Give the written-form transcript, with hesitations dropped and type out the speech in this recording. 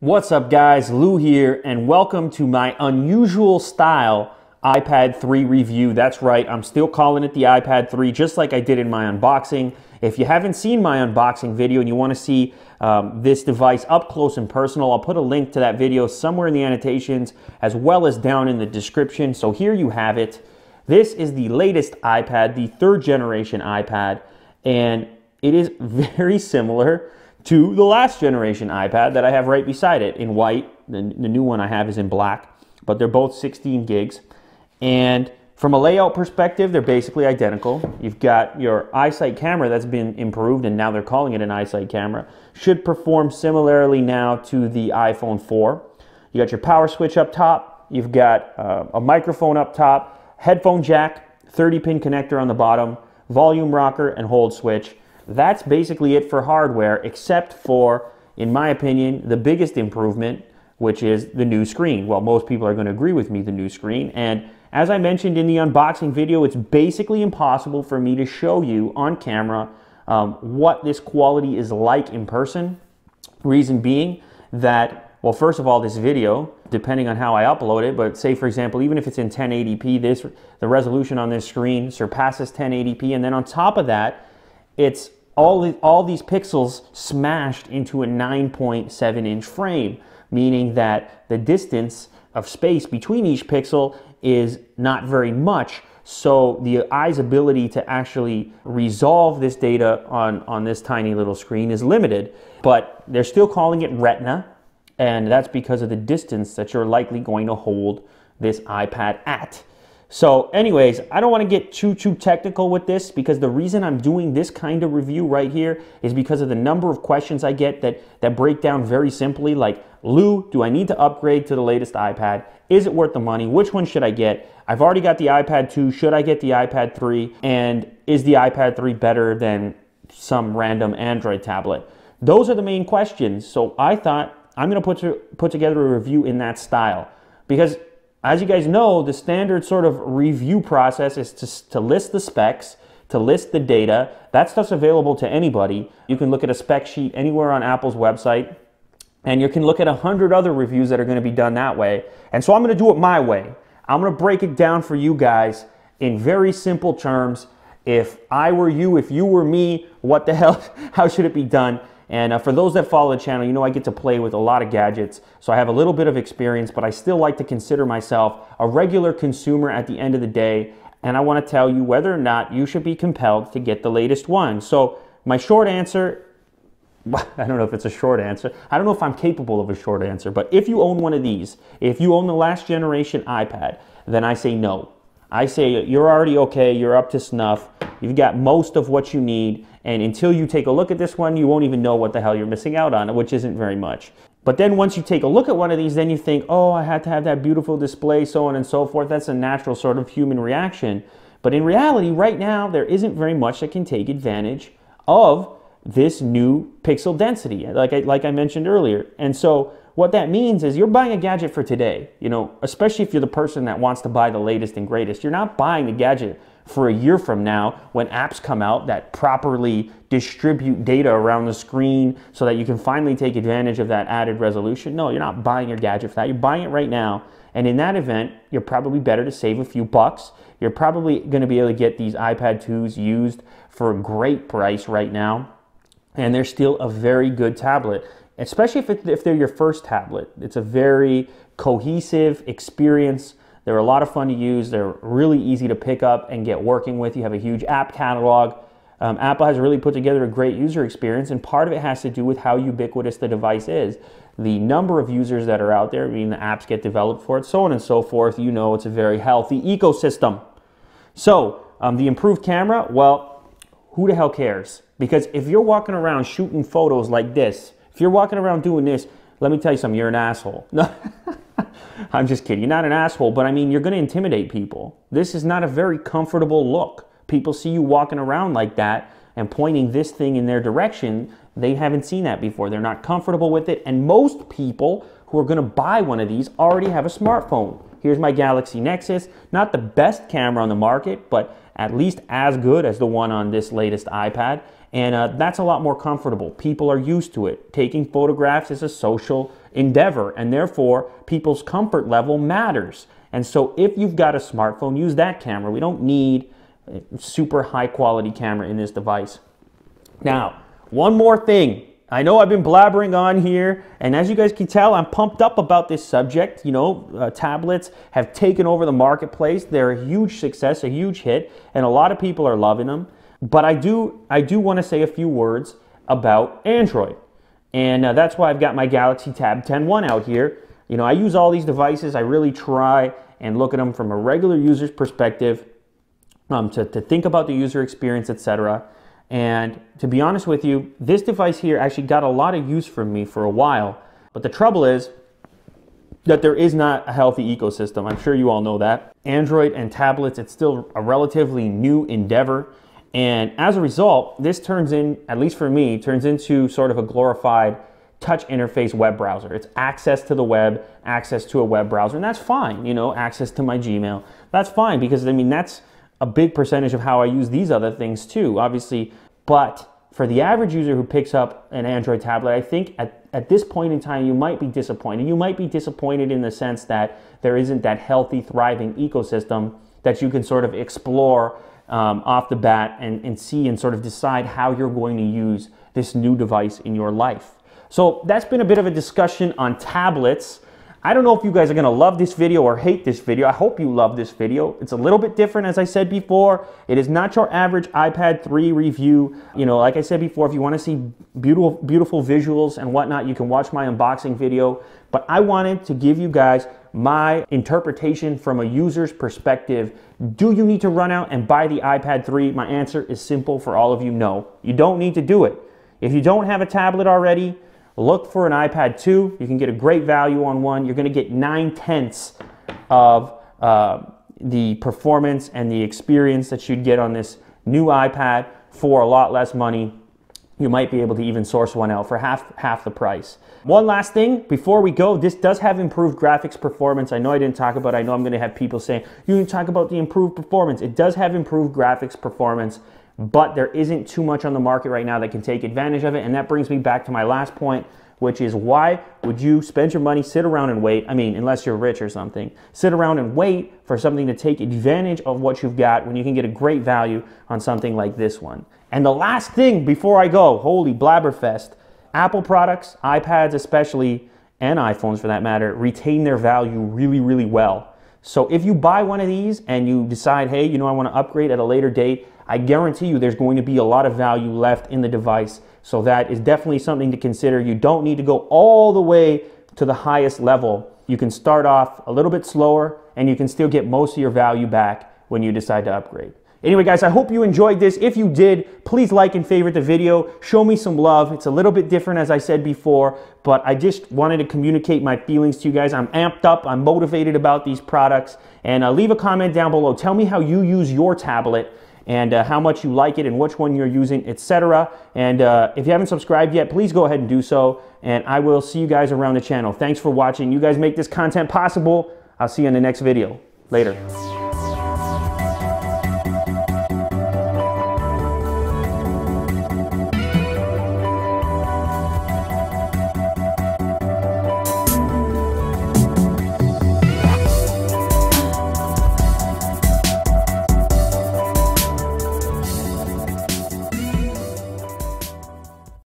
What's up guys, Lou here, and welcome to my unusual style iPad 3 review. That's right, I'm still calling it the iPad 3 just like I did in my unboxing. If you haven't seen my unboxing video and you want to see this device up close and personal, I'll put a link to that video somewhere in the annotations as well as down in the description. So here you have it. This is the latest iPad, the third generation iPad, and it is very similar to the last generation iPad that I have right beside it in white. The new one I have is in black, but they're both 16 gigs. And from a layout perspective, they're basically identical. You've got your iSight camera that's been improved, and now they're calling it an iSight camera. Should perform similarly now to the iPhone 4. You got your power switch up top. You've got a microphone up top, headphone jack, 30-pin connector on the bottom, volume rocker, and hold switch. That's basically it for hardware, except for, in my opinion, the biggest improvement, which is the new screen. Well, most people are going to agree with me, the new screen. And as I mentioned in the unboxing video, it's basically impossible for me to show you on camera what this quality is like in person. Reason being that, well, first of all, this video, depending on how I upload it, but say, for example, even if it's in 1080p, the resolution on this screen surpasses 1080p. And then on top of that, it's all these pixels smashed into a 9.7-inch frame, meaning that the distance of space between each pixel is not very much. So the eye's ability to actually resolve this data on this tiny little screen is limited. But they're still calling it Retina, and that's because of the distance that you're likely going to hold this iPad at. So anyways, I don't want to get too technical with this, because the reason I'm doing this kind of review right here is because of the number of questions I get that break down very simply, like, Lou, do I need to upgrade to the latest iPad? Is it worth the money? Which one should I get? I've already got the iPad 2. Should I get the iPad 3? And is the iPad 3 better than some random Android tablet? Those are the main questions. So I thought I'm going to put together a review in that style, because as you guys know, the standard sort of review process is to list the specs, to list the data. That stuff's available to anybody. You can look at a spec sheet anywhere on Apple's website, and you can look at 100 other reviews that are going to be done that way. And so I'm going to do it my way. I'm going to break it down for you guys in very simple terms. If I were you, if you were me, what the hell, how should it be done? And for those that follow the channel, you know I get to play with a lot of gadgets, so I have a little bit of experience, but I still like to consider myself a regular consumer at the end of the day, and I want to tell you whether or not you should be compelled to get the latest one. So my short answer, I don't know if it's a short answer, I don't know if I'm capable of a short answer, but if you own one of these, if you own the last generation iPad, then I say no. I say you're already okay, you're up to snuff, you've got most of what you need, and until you take a look at this one, you won't even know what the hell you're missing out on, which isn't very much. But then once you take a look at one of these, then you think, oh, I had to have that beautiful display, so on and so forth. That's a natural sort of human reaction. But in reality, right now, there isn't very much that can take advantage of this new pixel density, like I mentioned earlier. And so what that means is you're buying a gadget for today, you know, especially if you're the person that wants to buy the latest and greatest. You're not buying the gadget for a year from now when apps come out that properly distribute data around the screen so that you can finally take advantage of that added resolution. No, you're not buying your gadget for that. You're buying it right now. And in that event, you're probably better to save a few bucks. You're probably going to be able to get these iPad 2s used for a great price right now. And they're still a very good tablet, especially if they're your first tablet. It's a very cohesive experience. They're a lot of fun to use. They're really easy to pick up and get working with. You have a huge app catalog. Apple has really put together a great user experience, and part of it has to do with how ubiquitous the device is. The number of users that are out there, I mean, the apps get developed for it, so on and so forth. You know, it's a very healthy ecosystem. So, the improved camera, well, who the hell cares? Because if you're walking around shooting photos like this, if you're walking around doing this, let me tell you something, you're an asshole. No, I'm just kidding. You're not an asshole, but I mean, you're going to intimidate people. This is not a very comfortable look. People see you walking around like that and pointing this thing in their direction. They haven't seen that before. They're not comfortable with it. And most people who are going to buy one of these already have a smartphone. Here's my Galaxy Nexus. Not the best camera on the market, but at least as good as the one on this latest iPad. And that's a lot more comfortable. People are used to it. Taking photographs is a social endeavor, and therefore people's comfort level matters. And so if you've got a smartphone, use that camera. We don't need a super high quality camera in this device. Now, one more thing. I know I've been blabbering on here, and as you guys can tell, I'm pumped up about this subject. You know, tablets have taken over the marketplace. They're a huge success, a huge hit, and a lot of people are loving them. But I do want to say a few words about Android. And that's why I've got my Galaxy Tab 10.1 out here. You know, I use all these devices. I really try and look at them from a regular user's perspective, to think about the user experience, etc. And to be honest with you, this device here actually got a lot of use from me for a while. But the trouble is that there is not a healthy ecosystem. I'm sure you all know that. Android and tablets, it's still a relatively new endeavor. And as a result, this turns in, at least for me, turns into sort of a glorified touch interface web browser. It's access to the web, access to a web browser, and that's fine. You know, access to my Gmail. That's fine because, I mean, that's a big percentage of how I use these other things too, obviously. But for the average user who picks up an Android tablet, I think at this point in time, you might be disappointed. You might be disappointed in the sense that there isn't that healthy, thriving ecosystem that you can sort of explore off the bat and see and sort of decide how you're going to use this new device in your life. So that's been a bit of a discussion on tablets. I don't know if you guys are going to love this video or hate this video. I hope you love this video. It's a little bit different, as I said before. It is not your average iPad 3 review. You know, like I said before, if you want to see beautiful visuals and whatnot, you can watch my unboxing video. But I wanted to give you guys my interpretation from a user's perspective. Do you need to run out and buy the iPad 3? My answer is simple for all of you: no. You don't need to do it. If you don't have a tablet already, look for an iPad 2. You can get a great value on one. You're going to get 9/10 of the performance and the experience that you'd get on this new iPad for a lot less money. You might be able to even source one out for half the price. One last thing before we go, this does have improved graphics performance. I know I didn't talk about it. I know I'm going to have people saying, you didn't talk about the improved performance. It does have improved graphics performance, but there isn't too much on the market right now that can take advantage of it. And that brings me back to my last point, which is, why would you spend your money, sit around and wait? I mean, unless you're rich or something, sit around and wait for something to take advantage of what you've got when you can get a great value on something like this one. And the last thing before I go, holy blabberfest, Apple products, iPads especially, and iPhones for that matter, retain their value really, really well. So if you buy one of these and you decide, hey, you know, I want to upgrade at a later date, I guarantee you there's going to be a lot of value left in the device. So that is definitely something to consider. You don't need to go all the way to the highest level. You can start off a little bit slower and you can still get most of your value back when you decide to upgrade. Anyway, guys, I hope you enjoyed this. If you did, please like and favorite the video. Show me some love. It's a little bit different, as I said before, but I just wanted to communicate my feelings to you guys. I'm amped up. I'm motivated about these products. And leave a comment down below. Tell me how you use your tablet and how much you like it and which one you're using, etc. And if you haven't subscribed yet, please go ahead and do so. And I will see you guys around the channel. Thanks for watching. You guys make this content possible. I'll see you in the next video. Later.